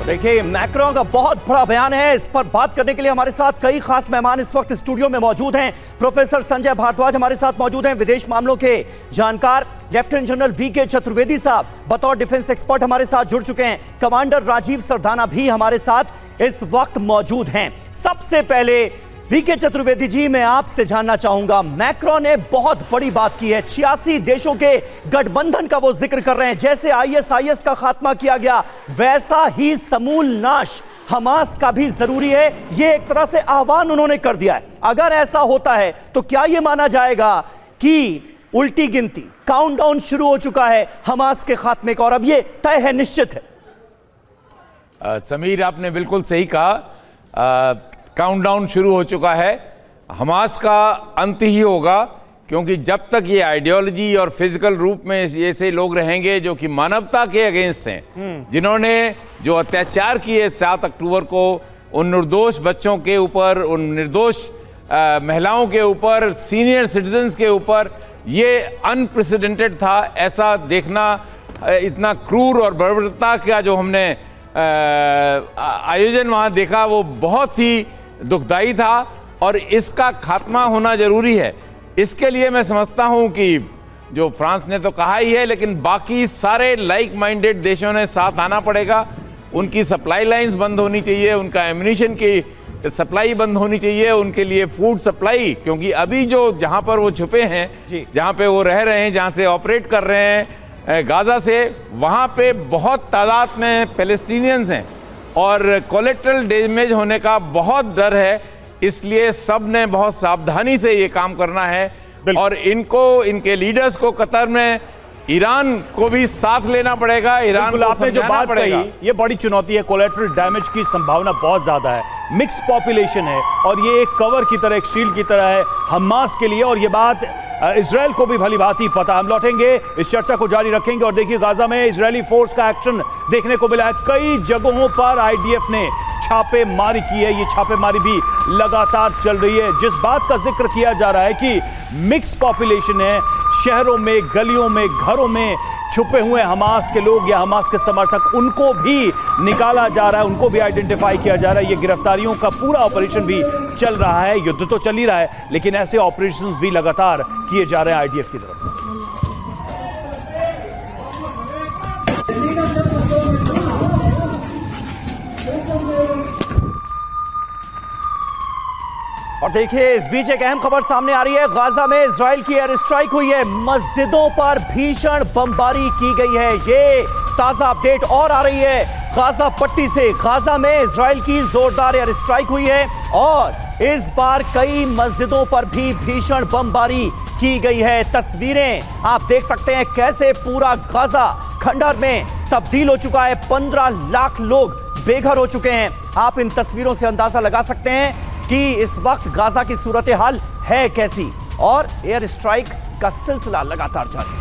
देखिए, मैक्रों का बहुत बड़ा बयान है। इस पर बात करने के लिए हमारे साथ कई खास मेहमान इस वक्त स्टूडियो में मौजूद हैं। प्रोफेसर संजय भारद्वाज हमारे साथ मौजूद हैं, विदेश मामलों के जानकार। लेफ्टिनेंट जनरल वीके चतुर्वेदी साहब बतौर डिफेंस एक्सपर्ट हमारे साथ जुड़ चुके हैं। कमांडर राजीव सरदाना भी हमारे साथ इस वक्त मौजूद हैं। सबसे पहले वीके चतुर्वेदी जी, मैं आपसे जानना चाहूंगा, मैक्रो ने बहुत बड़ी बात की है। 86 देशों के गठबंधन का वो जिक्र कर रहे हैं। जैसे आईएसआईएस का खात्मा किया गया, वैसा ही समूल नाश हमास का भी जरूरी है। ये एक तरह से आह्वान उन्होंने कर दिया है। अगर ऐसा होता है तो क्या यह माना जाएगा कि उल्टी गिनती, काउंटडाउन शुरू हो चुका है हमास के खात्मे का और अब ये तय है, निश्चित है? समीर, आपने बिल्कुल सही कहा। काउंटडाउन शुरू हो चुका है। हमास का अंत ही होगा, क्योंकि जब तक ये आइडियोलॉजी और फिजिकल रूप में ऐसे लोग रहेंगे जो कि मानवता के अगेंस्ट हैं, जिन्होंने जो अत्याचार किए 7 अक्टूबर को उन निर्दोष बच्चों के ऊपर, उन निर्दोष महिलाओं के ऊपर, सीनियर सिटीजन्स के ऊपर, ये अनप्रेसिडेंटेड था। ऐसा देखना, इतना क्रूर और बर्बरता का जो हमने आयोजन वहाँ देखा, वो बहुत ही दुखदाई था और इसका खात्मा होना जरूरी है। इसके लिए मैं समझता हूँ कि जो फ्रांस ने तो कहा ही है, लेकिन बाकी सारे लाइक माइंडेड देशों ने साथ आना पड़ेगा। उनकी सप्लाई लाइंस बंद होनी चाहिए, उनका एम्यूनिशन की सप्लाई बंद होनी चाहिए, उनके लिए फूड सप्लाई, क्योंकि अभी जो जहाँ पर वो छुपे हैं, जहाँ पे वो रह रहे हैं, जहाँ से ऑपरेट कर रहे हैं गाजा से, वहाँ पे बहुत तादाद में पैलेस्टीनियंस हैं और कोलेट्रल डैमेज होने का बहुत डर है। इसलिए सब ने बहुत सावधानी से ये काम करना है और इनको, इनके लीडर्स को कतर में ईरान को भी साथ लेना पड़ेगा। ईरान को आपने जो बात कही, ये बड़ी चुनौती है। कोलेट्रल डैमेज की संभावना बहुत ज्यादा है। मिक्स पॉपुलेशन है और ये एक कवर की तरह, एक शील्ड की तरह है हमास के लिए, और ये बात इजराइल को भी भली भांति ही पता। हम लौटेंगे, इस चर्चा को जारी रखेंगे। और देखिए, गाजा में इजरायली फोर्स का एक्शन देखने को मिला है। कई जगहों पर आईडीएफ ने छापेमारी की है। ये छापेमारी भी लगातार चल रही है। जिस बात का जिक्र किया जा रहा है कि मिक्स पॉपुलेशन है, शहरों में, गलियों में, घरों में छुपे हुए हमास के लोग या हमास के समर्थक, उनको भी निकाला जा रहा है, उनको भी आइडेंटिफाई किया जा रहा है। ये गिरफ्तारियों का पूरा ऑपरेशन भी चल रहा है। युद्ध तो चल ही रहा है, लेकिन ऐसे ऑपरेशंस भी लगातार किए जा रहे हैं आईडीएफ की तरफ से। और देखिए, इस बीच एक अहम खबर सामने आ रही है। गाजा में इजराइल की एयर स्ट्राइक हुई है। मस्जिदों पर भीषण बमबारी की गई है। ये ताजा अपडेट और आ रही है गाजा पट्टी से। गाजा में इजराइल की जोरदार एयर स्ट्राइक हुई है और इस बार कई मस्जिदों पर भी भीषण बमबारी की गई है। तस्वीरें आप देख सकते हैं कैसे पूरा गाजा खंडहर में तब्दील हो चुका है। 15 लाख लोग बेघर हो चुके हैं। आप इन तस्वीरों से अंदाजा लगा सकते हैं कि इस वक्त गाजा की सूरत हाल है कैसी, और एयर स्ट्राइक का सिलसिला लगातार जारी है।